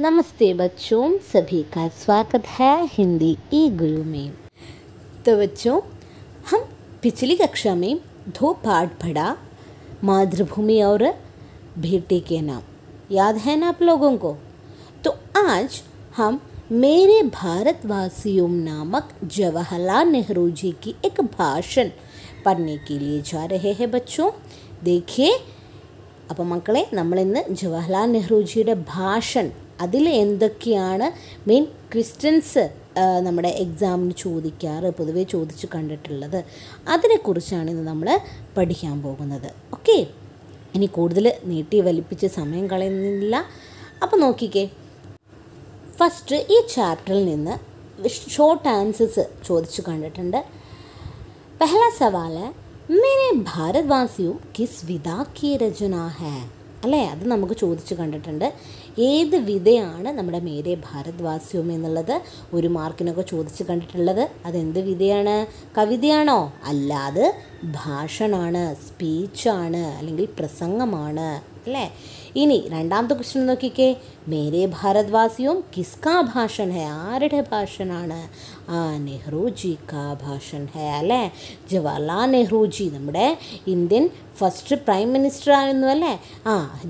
नमस्ते बच्चों, सभी का स्वागत है हिंदी ई गुरु में। तो बच्चों, हम पिछली कक्षा में 2 पाठ पढ़ा, मातृभूमि और बेटे के नाम। याद है ना आप लोगों को? तो आज हम मेरे भारतवासियों नामक जवाहरलाल नेहरू जी की एक भाषण पढ़ने के लिए जा रहे हैं बच्चों। देखिए, അപ്പോൾ മക്കളെ, നമ്മളിന്ന് ജവഹർലാൽ നെഹ്റുജിയുടെ ഭാഷൺ അതിൽ എന്തൊക്കെയാണ് മെയിൻ ക്വസ്റ്റ്യൻസ് നമ്മുടെ എക്സാമിന് ചോദിക്കാറ്, പൊതുവേ ചോദിച്ച് കണ്ടിട്ടുള്ളത്, അതിനെക്കുറിച്ചാണ് ഇന്ന് നമ്മൾ പഠിക്കാൻ പോകുന്നത്. ഓക്കെ, ഇനി കൂടുതൽ നീട്ടി വലിപ്പിച്ച് സമയം കളയുന്നില്ല. അപ്പോൾ നോക്കിക്കേ, ഫസ്റ്റ് ഈ ചാപ്റ്ററിൽ നിന്ന് ഷോർട്ട് ആൻസേഴ്സ് ചോദിച്ച് കണ്ടിട്ടുണ്ട്. പഹല സവാൽ मेरे भारतवासियों किस विधा की रचना है അല്ലേ? അത് നമുക്ക് ചോദിച്ച് കണ്ടിട്ടുണ്ട്. ഏത് വിധയാണ് നമ്മുടെ മേരെ ഭാരത്വാസിയും എന്നുള്ളത് ഒരു മാർക്കിനൊക്കെ ചോദിച്ച് കണ്ടിട്ടുള്ളത്. അതെന്ത് വിധയാണ്? കവിതയാണോ? അല്ല, അത് ഭാഷണമാണ്, സ്പീച്ചാണ്, അല്ലെങ്കിൽ പ്രസംഗമാണ് അല്ലേ? ഇനി രണ്ടാമത്തെ ക്വസ്റ്റ്യൻ നോക്കിക്കേ, മേരെ ഭാരത്വാസിയും കിസ്കാ ഭാഷൺ ഹെ? ആരുടെ ഭാഷണാണ്? നെഹ്റു ജി കാ ഭാഷൺ ഹെ അല്ലേ? ജവഹർലാൽ നെഹ്റു ജി നമ്മുടെ ഇന്ത്യൻ ഫസ്റ്റ് പ്രൈം മിനിസ്റ്റർ ആയിരുന്നു അല്ലേ?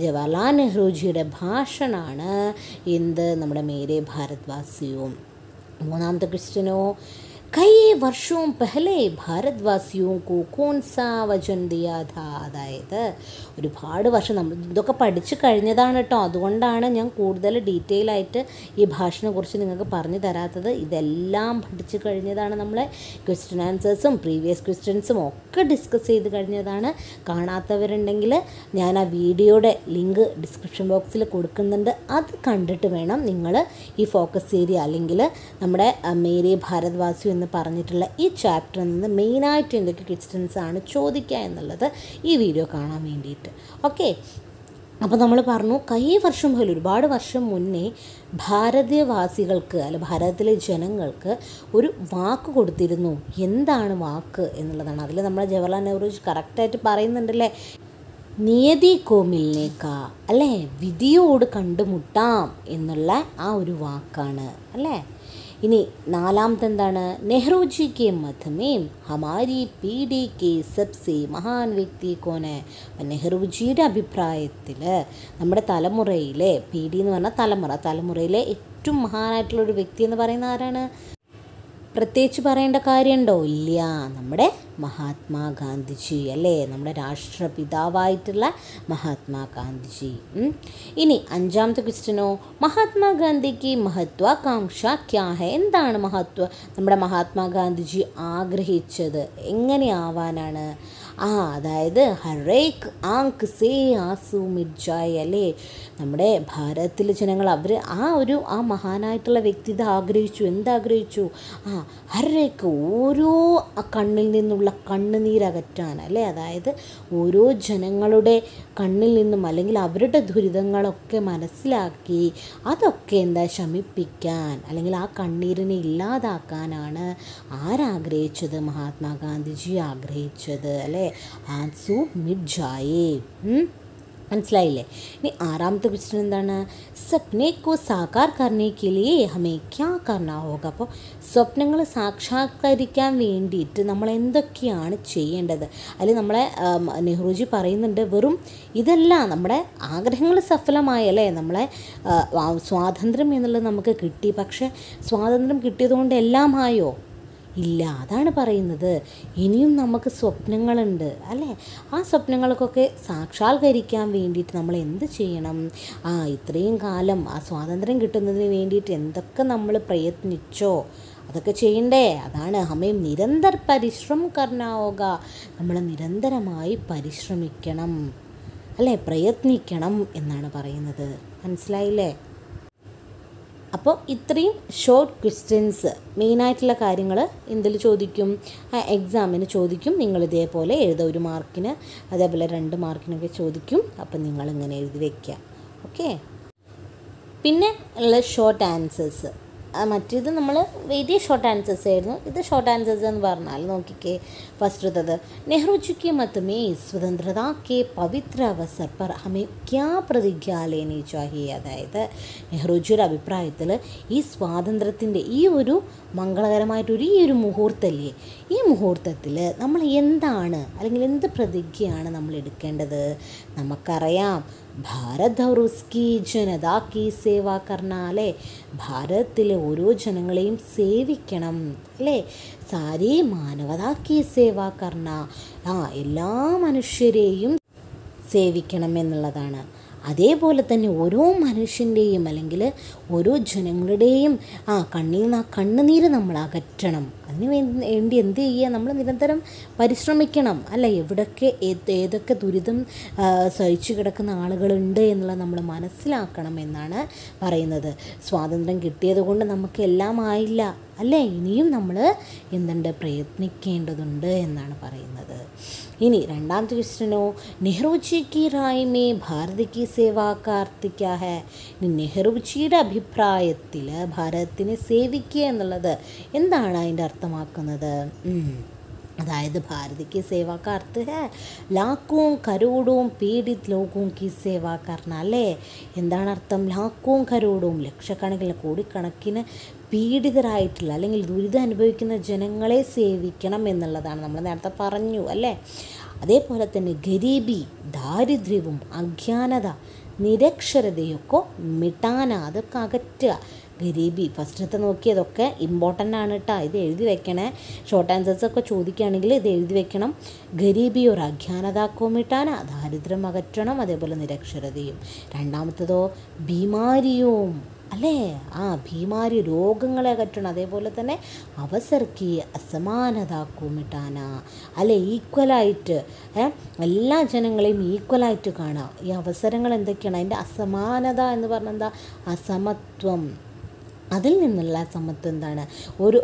ജവഹർലാൽ നെഹ്റു ജിയുടെ ഭാഷണാണ് എന്ത്? നമ്മുടെ മേരെ ഭാരത്വാസിയും. മൂന്നാമത്തെ ക്വസ്റ്റ്യനോ, कई वर्षों पहले भारतवासियों को कौन सा वचन दिया था? അതായത് ഒരുപാട് വർഷം നമ്മൾ ഇതൊക്കെ പഠിച്ചു കഴിഞ്ഞതാണ് കേട്ടോ. അതുകൊണ്ടാണ് ഞാൻ കൂടുതൽ ഡീറ്റെയിൽ ആയിട്ട് ഈ ഭാഷയെക്കുറിച്ച് നിങ്ങൾക്ക് പറഞ്ഞു തരാത്തത്. ഇതെല്ലാം പഠിച്ചു കഴിഞ്ഞതാണ്. നമ്മളെ ക്വസ്റ്റ്യൻ ആൻസേഴ്സും പ്രീവിയസ് ക്വസ്റ്റ്യൻസും ഒക്കെ ഡിസ്കസ് ചെയ്ത് കഴിഞ്ഞതാണ്. കാണാത്തവരുണ്ടെങ്കിൽ ഞാൻ ആ വീഡിയോയുടെ ലിങ്ക് ഡിസ്ക്രിപ്ഷൻ ബോക്സിൽ കൊടുക്കുന്നുണ്ട്. അത് കണ്ടിട്ട് വേണം നിങ്ങൾ ഈ ഫോക്കസ് ഏരിയ അല്ലെങ്കിൽ നമ്മുടെ മേരെ ഭാരത്വാസി എന്ന് പറഞ്ഞിട്ടുള്ള ഈ ചാപ്റ്ററിൽ നിന്ന് മെയിനായിട്ട് എന്തൊക്കെ ക്വസ്റ്റ്യൻസ് ആണ് ചോദിക്കുക എന്നുള്ളത് ഈ വീഡിയോ കാണാൻ വേണ്ടിയിട്ട്. ഓക്കെ, അപ്പോൾ നമ്മൾ പറഞ്ഞു, കൈ വർഷം പോലെ ഒരുപാട് വർഷം മുന്നേ ഭാരതീയവാസികൾക്ക് അല്ല ഭാരതത്തിലെ ജനങ്ങൾക്ക് ഒരു വാക്ക് കൊടുത്തിരുന്നു. എന്താണ് വാക്ക് എന്നുള്ളതാണ്. അതിൽ നമ്മുടെ ജവഹർലാൽ നെഹ്റു കറക്റ്റായിട്ട് പറയുന്നുണ്ടല്ലേ, നിയതി കോ മിൽനെ കാ അല്ലേ? വിധിയോട് കണ്ടുമുട്ടാം എന്നുള്ള ആ ഒരു വാക്കാണ് അല്ലേ? ഇനി നാലാമത്തെ എന്താണ്? നെഹ്റുജി കെ മതമേം ഹമാരി പീഡി കെ സബ്സെ മഹാൻ വ്യക്തി കോന്? നെഹ്റുജിയുടെ അഭിപ്രായത്തിൽ നമ്മുടെ തലമുറയിലെ, പീഡി എന്ന് പറഞ്ഞാൽ തലമുറയിലെ ഏറ്റവും മഹാനായിട്ടുള്ളൊരു വ്യക്തി എന്ന് പറയുന്ന ആരാണ്? പ്രത്യേകിച്ച് പറയേണ്ട കാര്യമുണ്ടോ? ഇല്ല, നമ്മുടെ മഹാത്മാഗാന്ധിജി അല്ലേ? നമ്മുടെ രാഷ്ട്രപിതാവായിട്ടുള്ള മഹാത്മാഗാന്ധിജി. ഇനി അഞ്ചാമത്തെ ക്വസ്റ്റ്യനോ, മഹാത്മാഗാന്ധിക്ക് മഹത്വാകാംക്ഷ ക്യാ ഹെ? എന്താണ് നമ്മുടെ മഹാത്മാഗാന്ധിജി ആഗ്രഹിച്ചത്? എങ്ങനെയാവാനാണ്? അതായത് ഹരേക്ക് ആങ്ക് സേ ആസു മിർജായ് അല്ലേ? നമ്മുടെ ഭാരതത്തിലെ ജനങ്ങൾ ആ മഹാനായിട്ടുള്ള വ്യക്തിത്വം ആഗ്രഹിച്ചു. എന്താഗ്രഹിച്ചു? ഹരേക്ക് ഓരോ കണ്ണിൽ നിന്നുള്ള കണ്ണുനീരകറ്റാൻ അല്ലേ? അതായത് ഓരോ ജനങ്ങളുടെ കണ്ണിൽ നിന്നും അല്ലെങ്കിൽ അവരുടെ ദുരിതങ്ങളൊക്കെ മനസ്സിലാക്കി അതൊക്കെ ശമിപ്പിക്കാൻ അല്ലെങ്കിൽ ആ കണ്ണീരിനെ ഇല്ലാതാക്കാനാണ് ആരാഗ്രഹിച്ചത്? മഹാത്മാഗാന്ധിജി ആഗ്രഹിച്ചത് അല്ലേ? ആൻസു മിർജായേ. മനസ്സിലായില്ലേ? ഇനി ആറാമത്തെ ക്വസ്റ്റ്യൻ എന്താണ്? സ്വപ്നെ കോ സാകാർ കർനെ കെ ലിയേ ഹമേ ക്യാ കർനാ ഹോഗ? അപ്പോൾ സ്വപ്നങ്ങൾ സാക്ഷാത്കരിക്കാൻ വേണ്ടിയിട്ട് നമ്മൾ എന്തൊക്കെയാണ് ചെയ്യേണ്ടത്? അതിൽ നമ്മളെ നെഹ്റുജി പറയുന്നുണ്ട്, വെറും ഇതല്ല, നമ്മുടെ ആഗ്രഹങ്ങൾ സഫലമായല്ലേ? നമ്മളെ സ്വാതന്ത്ര്യം എന്നുള്ളത് നമുക്ക് കിട്ടി. പക്ഷേ സ്വാതന്ത്ര്യം കിട്ടിയതുകൊണ്ട് എല്ലാം ആയോ? ഇല്ല, അതാണ് പറയുന്നത്. ഇനിയും നമുക്ക് സ്വപ്നങ്ങളുണ്ട് അല്ലേ? ആ സ്വപ്നങ്ങൾക്കൊക്കെ സാക്ഷാത്കരിക്കാൻ വേണ്ടിയിട്ട് നമ്മൾ എന്ത് ചെയ്യണം? ഇത്രയും കാലം ആ സ്വാതന്ത്ര്യം കിട്ടുന്നതിന് വേണ്ടിയിട്ട് എന്തൊക്കെ നമ്മൾ പ്രയത്നിച്ചോ അതൊക്കെ ചെയ്യണ്ടേ? അതാണ് ഹമേ നിരന്തർ പരിശ്രമം കർണാവുക. നമ്മൾ നിരന്തരമായി പരിശ്രമിക്കണം അല്ലേ? പ്രയത്നിക്കണം എന്നാണ് പറയുന്നത്. മനസ്സിലായില്ലേ? അപ്പോൾ ഇത്രയും ഷോർട്ട് ക്വസ്റ്റ്യൻസ് മെയിനായിട്ടുള്ള കാര്യങ്ങൾ എന്തിൽ ചോദിക്കും? എക്സാമിന് ചോദിക്കും. നിങ്ങൾ ഇതേപോലെ എഴുതുക. 1 മാർക്കിന്, അതേപോലെ 2 മാർക്കിനൊക്കെ ചോദിക്കും. അപ്പം നിങ്ങളിങ്ങനെ എഴുതി വയ്ക്കുക. ഓക്കെ, പിന്നെ ഉള്ള ഷോർട്ട് ആൻസേഴ്സ് മറ്റേത് നമ്മൾ വെരി ഷോർട്ട് ആൻസേഴ്സ് ആയിരുന്നു. ഇത് ഷോർട്ട് ആൻസേഴ്സ് എന്ന് പറഞ്ഞാൽ നോക്കിക്കേ. ഫസ്റ്റത്തത് നെഹ്റു जी के मत में स्वतंत्रता के पवित्र अवसर पर हमें क्या പ്രതിജ്ഞ ലേനി चाहिए. അതായത് നെഹ്റുജിയുടെ അഭിപ്രായത്തിൽ ഈ സ്വാതന്ത്ര്യത്തിൻ്റെ ഈ ഒരു മംഗളകരമായിട്ടൊരു ഈ ഒരു മുഹൂർത്തമല്ലേ, ഈ മുഹൂർത്തത്തിൽ നമ്മൾ എന്താണ് അല്ലെങ്കിൽ എന്ത് പ്രതിജ്ഞയാണ് നമ്മൾ എടുക്കേണ്ടത്? നമുക്കറിയാം ഭാരത് और उसकी जनता की सेवा करना അല്ലേ, ഭാരതത്തിലെ ഓരോ ജനങ്ങളെയും സേവിക്കണം അല്ലേ, സാരി മാനവതാ കി സേവ കർണ, എല്ലാ മനുഷ്യരെയും സേവിക്കണം എന്നുള്ളതാണ്. അതേപോലെ തന്നെ ഓരോ മനുഷ്യൻ്റെയും അല്ലെങ്കിൽ ഓരോ ജനങ്ങളുടെയും കണ്ണിൽ നിന്ന് കണ്ണുനീര് നമ്മൾ അകറ്റണം. അതിന് വേണ്ടി എന്ത് ചെയ്യുക? നമ്മൾ നിരന്തരം പരിശ്രമിക്കണം അല്ല. എവിടൊക്കെ ഏതൊക്കെ ദുരിതം സഹിച്ചു കിടക്കുന്ന ആളുകളുണ്ട് എന്നുള്ളത് നമ്മൾ മനസ്സിലാക്കണം എന്നാണ് പറയുന്നത്. സ്വാതന്ത്ര്യം കിട്ടിയത് കൊണ്ട് നമുക്ക് എല്ലാം ആയില്ല അല്ലേ, ഇനിയും നമ്മൾ എന്തുണ്ട് പ്രയത്നിക്കേണ്ടതുണ്ട് എന്നാണ് പറയുന്നത്. ഇനി രണ്ടാമത്തെ ക്വസ്റ്റ്യനോ, നെഹ്റുജി की राय में भारत की सेवा का अर्थ क्या है. നെഹ്റുജിയുടെ അഭിപ്രായത്തിൽ ഭാരതത്തിനെ സേവിക്കുക എന്നുള്ളത് എന്താണ് അതിൻ്റെ അർത്ഥമാക്കുന്നത്? അതായത് ഭാരത് की सेवा का अर्थ है लाखों करोड़ों पीड़ित लोगों की सेवा करना അല്ലേ. എന്താണ് അർത്ഥം? ലാഖോं കരോടും ലക്ഷക്കണക്കിന് കോടിക്കണക്കിന് പീഡിതരായിട്ടുള്ള അല്ലെങ്കിൽ ദുരിതം അനുഭവിക്കുന്ന ജനങ്ങളെ സേവിക്കണം എന്നുള്ളതാണ്. നമ്മൾ നേരത്തെ പറഞ്ഞു അല്ലേ. അതേപോലെ തന്നെ ഗരീബി, ദാരിദ്ര്യവും അജ്ഞാനത, നിരക്ഷരതയൊക്കെ മിട്ടാന, അതൊക്കെ അകറ്റുക. ഗരീബി ഫസ്റ്റത്തെ നോക്കിയതൊക്കെ ഇമ്പോർട്ടൻ്റ് ആണ് കേട്ടോ, ഇത് എഴുതി വെക്കണേ. ഷോർട്ട് ആൻസേഴ്സൊക്കെ ചോദിക്കുകയാണെങ്കിൽ ഇത് എഴുതി വെക്കണം. ഗരീബി ഒരു അജ്ഞാനതാക്കോ മിട്ടാന, ദാരിദ്ര്യം അകറ്റണം, അതേപോലെ നിരക്ഷരതയും. രണ്ടാമത്തതോ ബീമാരിയും അല്ലേ, ഭീമാരി രോഗങ്ങളെ അകറ്റണം. അതേപോലെ തന്നെ അവസരക്ക് അസമാനതാക്കോ മിട്ടാന അല്ലേ, ഈക്വലായിട്ട് എല്ലാ ജനങ്ങളെയും ഈക്വലായിട്ട് കാണുക. ഈ അവസരങ്ങൾ എന്തൊക്കെയാണ്? അതിൻ്റെ അസമാനത എന്ന് പറഞ്ഞാൽ എന്താ? അസമത്വം. അതിൽ നിന്നുള്ള സമത്വം എന്താണ്?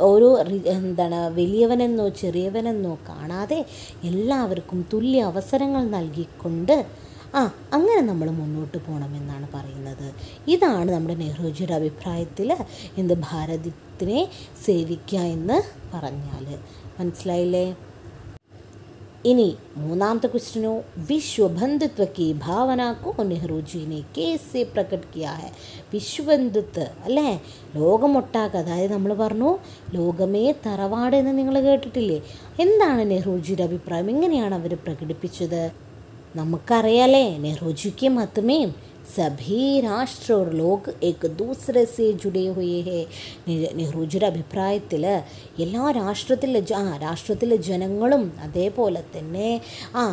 ഓരോ എന്താണ് വലിയവനെന്നോ ചെറിയവനെന്നോ കാണാതെ എല്ലാവർക്കും തുല്യ അവസരങ്ങൾ നൽകിക്കൊണ്ട് അങ്ങനെ നമ്മൾ മുന്നോട്ട് പോകണമെന്നാണ് പറയുന്നത്. ഇതാണ് നമ്മുടെ നെഹ്റുജിയുടെ അഭിപ്രായത്തിൽ എന്ത് ഭാരതത്തിനെ സേവിക്കുക എന്ന് പറഞ്ഞാൽ. മനസ്സിലായില്ലേ? ഇനി മൂന്നാമത്തെ ക്വസ്റ്റ്യനോ, വിശ്വബന്ധുത്വ की भावना को नेहरू जी ने कैसे प्रकट किया है. വിശ്വബന്ധുത്വ അല്ലേ, ലോകമൊട്ടാകെ, അതായത് നമ്മൾ പറഞ്ഞു ലോകമേ തറവാട് എന്ന് നിങ്ങൾ കേട്ടിട്ടില്ലേ. എന്താണ് നെഹ്റുജിയുടെ അഭിപ്രായം? എങ്ങനെയാണ് അവർ പ്രകടിപ്പിച്ചത്? നമുക്കറിയാലേ, നെഹ്റുജിക്ക് മതമേ സഭി രാഷ്ട്ര और लोग एक दूसरे से जुड़े हुए हैं. നെഹ്റുജിയുടെ അഭിപ്രായത്തിൽ എല്ലാ രാഷ്ട്രത്തിലെ ജനങ്ങളും അതേപോലെ തന്നെ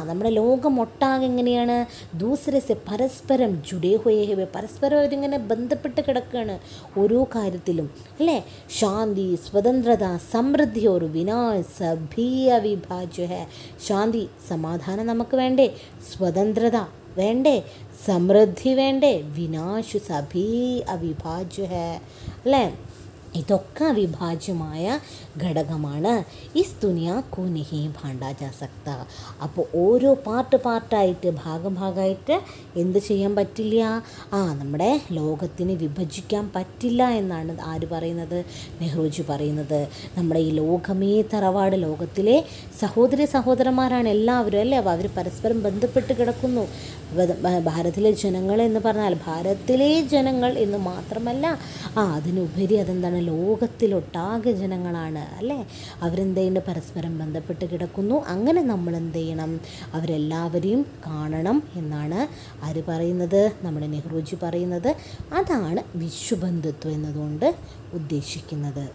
നമ്മുടെ ലോകമൊട്ടാകെ എങ്ങനെയാണ് ദൂസരസെ പരസ്പരം ജുഡേ ഹുയേ ഹേ, പരസ്പരം അവരിങ്ങനെ ബന്ധപ്പെട്ട് കിടക്കുകയാണ് ഓരോ കാര്യത്തിലും അല്ലേ. ശാന്തി, സ്വതന്ത്രത, സമൃദ്ധി और विनाश सभी अविभाज्य है. ശാന്തി സമാധാനം നമുക്ക് വേണ്ടേ, സ്വതന്ത്രത വേണ്ടേ, സമൃദ്ധി വേണ്ടേ, വിനാശ് സഭി അവിഭാജ്യ ഹേ അല്ലേ. ഇതൊക്കെ അവിഭാജ്യമായ ഘടകമാണ്. ഇസ് ദുനിയാ കോ നഹീ ഭാണ്ടാ ജാ സക്ത. അപ്പോൾ ഓരോ പാർട്ടായിട്ട് ഭാഗമായിട്ട് എന്ത് ചെയ്യാൻ പറ്റില്ല? നമ്മുടെ ലോകത്തിന് വിഭജിക്കാൻ പറ്റില്ല എന്നാണ് ആര് പറയുന്നത്? നെഹ്റുജി പറയുന്നത്. നമ്മുടെ ഈ ലോകമേ തറവാട്, ലോകത്തിലെ സഹോദരന്മാരാണ് എല്ലാവരും അല്ലേ. അപ്പോൾ അവർ പരസ്പരം ബന്ധപ്പെട്ട് കിടക്കുന്നു. ഭാരതത്തിലെ ജനങ്ങൾ എന്ന് പറഞ്ഞാൽ ഭാരതത്തിലെ ജനങ്ങൾ എന്ന് മാത്രമല്ല, അതിനുപരി അതെന്താണ്, ലോകത്തിലൊട്ടാകെ ജനങ്ങളാണ് അല്ലേ. അവരെന്ത് ചെയ്യുന്നുണ്ട്? പരസ്പരം ബന്ധപ്പെട്ട് കിടക്കുന്നു. അങ്ങനെ നമ്മൾ എന്ത് ചെയ്യണം? അവരെല്ലാവരെയും കാണണം എന്നാണ് ആര് പറയുന്നത്? നമ്മുടെ നെഹ്റുജി പറയുന്നത്. അതാണ് വിശ്വബന്ധുത്വം എന്നതുകൊണ്ട് ഉദ്ദേശിക്കുന്നത്.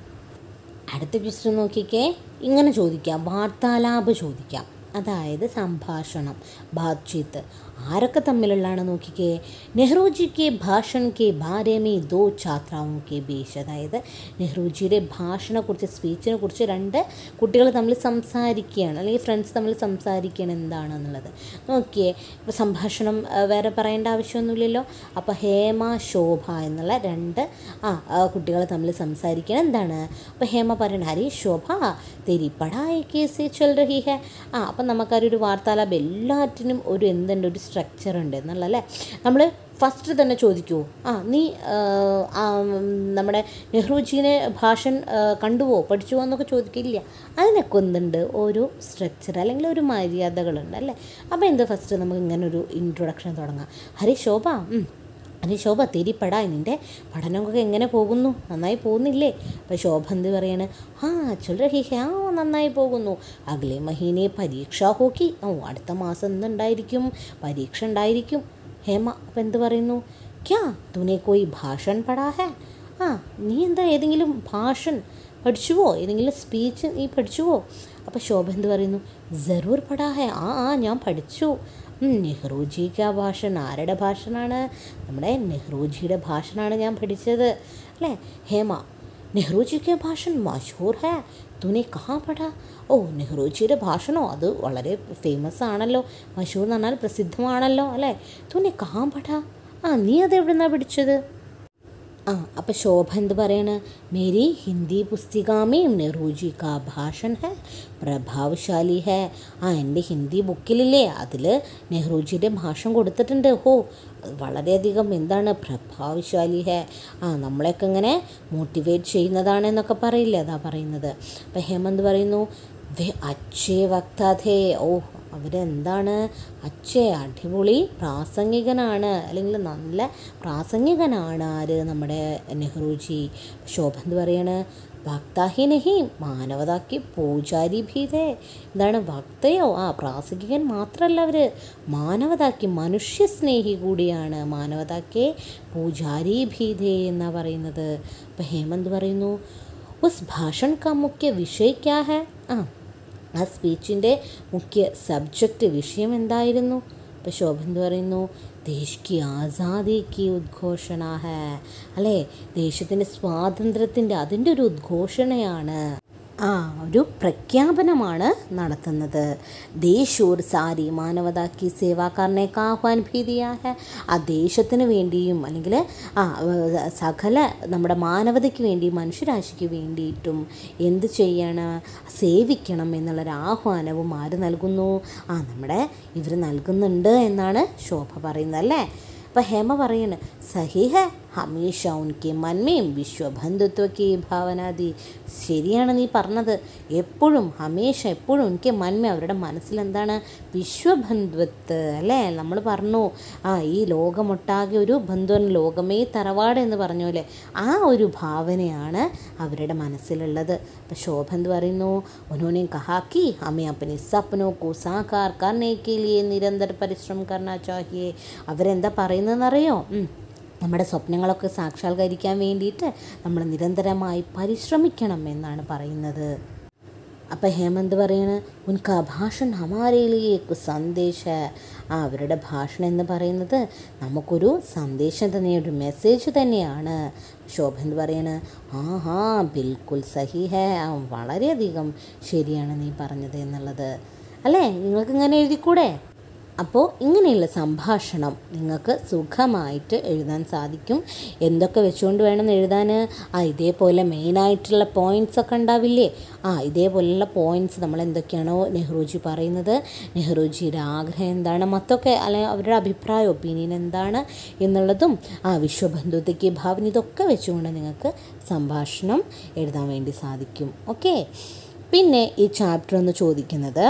അടുത്ത ക്വസ്റ്റ്യൻ നോക്കിക്കേ. ഇങ്ങനെ ചോദിക്കാം, വാർത്താലാപ് ചോദിക്കാം. അതായത് സംഭാഷണം, ബാത്ചീത്ത്. ആരൊക്കെ തമ്മിലുള്ളതാണ് നോക്കിക്കേ. Nehruji K ഭാഷൺ K Bare may ദോ ഛാത്രാവും കെ ബീച്ച്. അതായത് നെഹ്റുജിയുടെ ഭാഷണത്തെക്കുറിച്ച്, സ്പീച്ചിനെ കുറിച്ച് രണ്ട് കുട്ടികൾ തമ്മിൽ സംസാരിക്കുകയാണ്, അല്ലെങ്കിൽ ഫ്രണ്ട്സ് തമ്മിൽ സംസാരിക്കുകയാണ് എന്താണെന്നുള്ളത് നോക്കിയേ. ഇപ്പോൾ സംഭാഷണം വേറെ പറയേണ്ട ആവശ്യമൊന്നുമില്ലല്ലോ. അപ്പോൾ ഹേമ, ശോഭ എന്നുള്ള രണ്ട് കുട്ടികൾ തമ്മിൽ സംസാരിക്കുകയാണ്. എന്താണ്? അപ്പോൾ ഹേമ പറയണ, ഹരി ശോഭ തെരി പഠായി കേസേ ചൽ രഹി ഹെ. അപ്പം നമുക്കൊരു വാർത്താലാപം എല്ലാറ്റിനും ഒരു എന്തുണ്ട്, ഒരു സ്ട്രക്ചർ ഉണ്ട് എന്നുള്ളല്ലേ. നമ്മൾ ഫസ്റ്റ് തന്നെ ചോദിക്കുമോ, നീ നമ്മുടെ നെഹ്റുജീനെ ഭാഷൻ കണ്ടുവോ പഠിച്ചുവോ എന്നൊക്കെ ചോദിക്കില്ല. അതിനൊക്കെ ഒന്നുണ്ട് ഓരോ സ്ട്രക്ചർ അല്ലെങ്കിൽ ഒരു മര്യാദകളുണ്ട് അല്ലേ. അപ്പോൾ എന്താ ഫസ്റ്റ് നമുക്ക് ഇങ്ങനെ ഒരു ഇൻട്രൊഡക്ഷൻ തുടങ്ങാം. ഹരി ശോഭ, അരെ ശോഭ തെരി പടായി, നിൻ്റെ പഠനമൊക്കെ എങ്ങനെ പോകുന്നു, നന്നായി പോകുന്നില്ലേ? അപ്പോൾ ശോഭ എന്ത് പറയാണ്, ചൊൽ രഹി ഹേ, നന്നായി പോകുന്നു. അഗ്ലേ മഹീനെ പരീക്ഷ ഹോക്കി, അടുത്ത മാസം എന്തുണ്ടായിരിക്കും, പരീക്ഷ ഉണ്ടായിരിക്കും. ഹേമ അപ്പം എന്ത് പറയുന്നു, ക്യാ തൂനെ കോയി ഭാഷൺ പടാ ഹേ, നീ എന്താ ഏതെങ്കിലും ഭാഷൻ പഠിച്ചുവോ, ഏതെങ്കിലും സ്പീച്ച് നീ പഠിച്ചുവോ? അപ്പോൾ ശോഭ എന്ത് പറയുന്നു, ജറൂർ പടാ ഹേ, ഞാൻ പഠിച്ചു. നെഹ്റുജിക്ക് ഭാഷൺ, ആരുടെ ഭാഷണാണ്, നമ്മുടെ നെഹ്റുജിയുടെ ഭാഷണാണ് ഞാൻ പഠിച്ചത് അല്ലേ. ഹേമ, നെഹ്റുജിക്ക് ഭാഷൻ മഷൂർ ഹേ, തൂനെ കഹാ പഠാ? നെഹ്റുജിയുടെ ഭാഷണോ, അത് വളരെ ഫേമസ് ആണല്ലോ, മഷൂർ എന്ന് പറഞ്ഞാൽ പ്രസിദ്ധമാണല്ലോ അല്ലേ. തൂനെ കഹാ പഠാ, നീ അത് എവിടെ നിന്നാണ് പഠിച്ചത്? അപ്പോൾ ശോഭ എന്ത് പറയണ്, മേരി ഹിന്ദി പുസ്തികാമേം നെഹ്റുജി കാ ഭാഷൻ ഹേ പ്രഭാവശാലി ഹേ. എൻ്റെ ഹിന്ദി ബുക്കിലില്ലേ, അതിൽ നെഹ്റുജിയുടെ ഭാഷണം കൊടുത്തിട്ടുണ്ട്. വളരെയധികം എന്താണ് പ്രഭാവശാലി ഹേ, നമ്മളെയൊക്കെ ഇങ്ങനെ മോട്ടിവേറ്റ് ചെയ്യുന്നതാണ് എന്നൊക്കെ പറയില്ലേ, അതാ പറയുന്നത്. അപ്പം ഹേമന്ത് പറയുന്നു, വേ അച്ഛേ വക്താഥേ, അവരെന്താണ്, അച്ഛേ അടിപൊളി പ്രാസംഗികനാണ്, അല്ലെങ്കിൽ നല്ല പ്രാസംഗികനാണ് ആര്, നമ്മുടെ നെഹ്റുജി. ശോഭ എന്ത് പറയാണ്, വക്താഹി നഹി മാനവതാക്കി പൂജാരി ഭീതേ. എന്താണ് വക്തയോ, പ്രാസംഗികൻ മാത്രമല്ല അവർ, മാനവതാക്കി മനുഷ്യസ്നേഹി കൂടിയാണ്, മാനവതാക്കി പൂജാരി ഭീതേ എന്നാണ് പറയുന്നത്. അപ്പം ഹേമന്ത് പറയുന്നു, ഉസ് ഭാഷൺ കാ മുഖ്യ വിഷയ ക്യാ ഹേ, ആ സ്പീച്ചിൻ്റെ മുഖ്യ സബ്ജക്റ്റ് വിഷയം എന്തായിരുന്നു? അപ്പോൾ ശോഭ എന്ത് പറയുന്നു, ദേശ് കി ആസാദി കി ഉദ്ഘോഷണ ഹേ, അല്ലേ, ദേശത്തിൻ്റെ സ്വാതന്ത്ര്യത്തിൻ്റെ അതിൻ്റെ ഒരു ഉദ്ഘോഷണയാണ്, ഒരു പ്രഖ്യാപനമാണ് നടത്തുന്നത്. ദേശ് ഓർ സാരി മാനവതാ കി സേവാ കർനെ കാ ആഹ്വാൻ ഭി ദിയാ ഹേ, ആ ദേശത്തിന് വേണ്ടിയും അല്ലെങ്കിൽ സകല നമ്മുടെ മാനവതയ്ക്ക് വേണ്ടി മനുഷ്യരാശിക്ക് വേണ്ടിയിട്ടും എന്ത് ചെയ്യണം, സേവിക്കണം എന്നുള്ളൊരു ആഹ്വാനവും ആര് നൽകുന്നു, നമ്മുടെ ഇവർ നൽകുന്നുണ്ട് എന്നാണ് ശോഭ പറയുന്നത് അല്ലേ. അപ്പോൾ ഹേമ പറയാണ്, സഹി ഹേ ഹമേഷ ഉൻകെ മന്മേം വിശ്വബന്ധുത്വ കി ഭാവനാദി. ശരിയാണ് നീ പറഞ്ഞത്, എപ്പോഴും ഹമേഷ എപ്പോഴും ഉൻകെ മന്മ, അവരുടെ മനസ്സിലെന്താണ്, വിശ്വബന്ധുത്വ അല്ലേ. നമ്മൾ പറഞ്ഞു ഈ ലോകമൊട്ടാകെ ഒരു ബന്ധുവൻ, ലോകമേ തറവാട് എന്ന് പറഞ്ഞു അല്ലേ, ആ ഒരു ഭാവനയാണ് അവരുടെ മനസ്സിലുള്ളത്. അപ്പം ശോഭ എന്ത് പറയുന്നു, ഉन्होंने कहा कि हमें अपने सपनों को साकार करने के लिए निरंतर परिश्रम करना चाहिए. അവരെന്താ പറയുന്നതെന്നറിയോ, നമ്മുടെ സ്വപ്നങ്ങളൊക്കെ സാക്ഷാത്കരിക്കാൻ വേണ്ടിയിട്ട് നമ്മൾ നിരന്തരമായി പരിശ്രമിക്കണം എന്നാണ് പറയുന്നത്. അപ്പം ഹേമന്ത് പറയണ്, ഉൻകാ ഭാഷൻ ഹമാരേ ലിയേ ഏക് സന്ദേശ, അവരുടെ ഭാഷണം എന്ന് പറയുന്നത് നമുക്കൊരു സന്ദേശം തന്നെ, ഒരു മെസ്സേജ് തന്നെയാണ്. ശോഭ എന്ത് പറയണ്, ബിൽക്കുൽ സഹി ഹേ, വളരെയധികം ശരിയാണ് നീ പറഞ്ഞത് എന്നുള്ളത് അല്ലേ. നിങ്ങൾക്ക് ഇങ്ങനെ എഴുതിക്കൂടെ? അപ്പോൾ ഇങ്ങനെയുള്ള സംഭാഷണം നിങ്ങൾക്ക് സുഖമായിട്ട് എഴുതാൻ സാധിക്കും. എന്തൊക്കെ വെച്ചുകൊണ്ട് വേണം എഴുതാൻ, ഇതേപോലെ മെയിനായിട്ടുള്ള പോയിൻറ്റ്സൊക്കെ ഉണ്ടാവില്ലേ, ഇതേപോലെയുള്ള പോയിൻറ്റ്സ് നമ്മൾ എന്തൊക്കെയാണോ നെഹ്റുജി പറയുന്നത്, നെഹ്റുജിയുടെ ആഗ്രഹം എന്താണ്, മൊത്തമൊക്കെ അല്ലെങ്കിൽ അവരുടെ അഭിപ്രായം ഒപ്പീനിയൻ എന്താണ് എന്നുള്ളതും വിശ്വബന്ധുത്വയ്ക്ക് ഭാവന, ഇതൊക്കെ വെച്ചുകൊണ്ട് നിങ്ങൾക്ക് സംഭാഷണം എഴുതാൻ വേണ്ടി സാധിക്കും. ഓക്കെ. പിന്നെ ഈ ചാപ്റ്റർ എന്ന് ചോദിക്കുന്നത്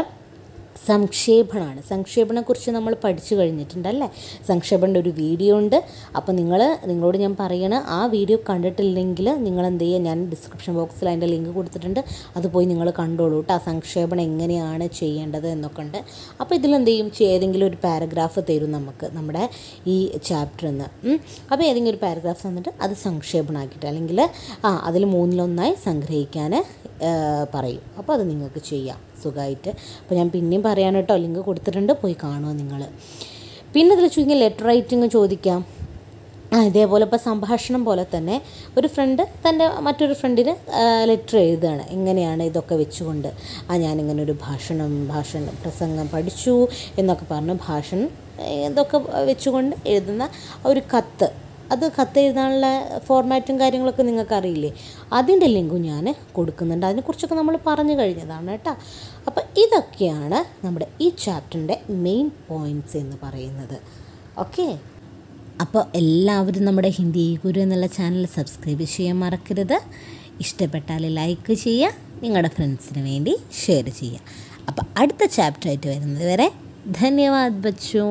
സംക്ഷേപണമാണ്. സംക്ഷേപണത്തെക്കുറിച്ച് നമ്മൾ പഠിച്ചു കഴിഞ്ഞിട്ടുണ്ടല്ലേ. സംക്ഷേപണൻ്റെ ഒരു വീഡിയോ ഉണ്ട്. അപ്പോൾ നിങ്ങളോട് ഞാൻ പറയണ ആ വീഡിയോ കണ്ടിട്ടില്ലെങ്കിൽ നിങ്ങൾ എന്ത് ചെയ്യുക, ഞാൻ ഡിസ്ക്രിപ്ഷൻ ബോക്സിൽ അതിൻ്റെ ലിങ്ക് കൊടുത്തിട്ടുണ്ട്, അത് പോയി നിങ്ങൾ കണ്ടോളൂ കേട്ടോ. സംക്ഷേപണം എങ്ങനെയാണ് ചെയ്യേണ്ടത് എന്നൊക്കെ ഉണ്ട്. അപ്പോൾ ഇതിലെന്ത് ചെയ്യും, ഏതെങ്കിലും ഒരു പാരഗ്രാഫ് തരും നമുക്ക് നമ്മുടെ ഈ ചാപ്റ്ററിൽ നിന്ന്. അപ്പോൾ ഏതെങ്കിലും ഒരു പാരഗ്രാഫ് തന്നിട്ട് അത് സംക്ഷേപണമാക്കിയിട്ട് അല്ലെങ്കിൽ അതിൽ മൂന്നിലൊന്നായി സംഗ്രഹിക്കാൻ പറയും. അപ്പോൾ അത് നിങ്ങൾക്ക് ചെയ്യാം സുഖമായിട്ട്. അപ്പോൾ ഞാൻ പിന്നെയും പറയാൻ കേട്ടോ, ലിങ്ക് കൊടുത്തിട്ടുണ്ട്, പോയി കാണുക നിങ്ങൾ. പിന്നെ ഇതിൽ ചോദിക്കുക ലെറ്റർ റൈറ്റിംഗ് ചോദിക്കാം. ഇതേപോലെ ഇപ്പോൾ സംഭാഷണം പോലെ തന്നെ ഒരു ഫ്രണ്ട് തൻ്റെ മറ്റൊരു ഫ്രണ്ടിന് ലെറ്റർ എഴുതുകയാണ്. എങ്ങനെയാണ് ഇതൊക്കെ വെച്ചുകൊണ്ട്, ഞാനിങ്ങനെ ഒരു പ്രസംഗം പഠിച്ചു എന്നൊക്കെ പറഞ്ഞ് ഇതൊക്കെ വെച്ചുകൊണ്ട് എഴുതുന്ന ഒരു കത്ത്, അത് കത്ത് എഴുതാനുള്ള ഫോർമാറ്റും കാര്യങ്ങളൊക്കെ നിങ്ങൾക്ക് അറിയില്ലേ, അതിൻ്റെ ലിങ്കും ഞാൻ കൊടുക്കുന്നുണ്ട്. അതിനെക്കുറിച്ചൊക്കെ നമ്മൾ പറഞ്ഞു കഴിഞ്ഞതാണ് കേട്ടോ. അപ്പോൾ ഇതൊക്കെയാണ് നമ്മുടെ ഈ ചാപ്റ്ററിൻ്റെ മെയിൻ പോയിൻറ്റ്സ് എന്ന് പറയുന്നത്. ഓക്കെ. അപ്പോൾ എല്ലാവരും നമ്മുടെ ഹിന്ദി ഗുരു എന്നുള്ള ചാനൽ സബ്സ്ക്രൈബ് ചെയ്യാൻ മറക്കരുത്. ഇഷ്ടപ്പെട്ടാൽ ലൈക്ക് ചെയ്യുക, നിങ്ങളുടെ ഫ്രണ്ട്സിന് വേണ്ടി ഷെയർ ചെയ്യുക. അപ്പോൾ അടുത്ത ചാപ്റ്ററായിട്ട് വരുന്നത് വരെ ധന്യവാദ് ബച്ചോ.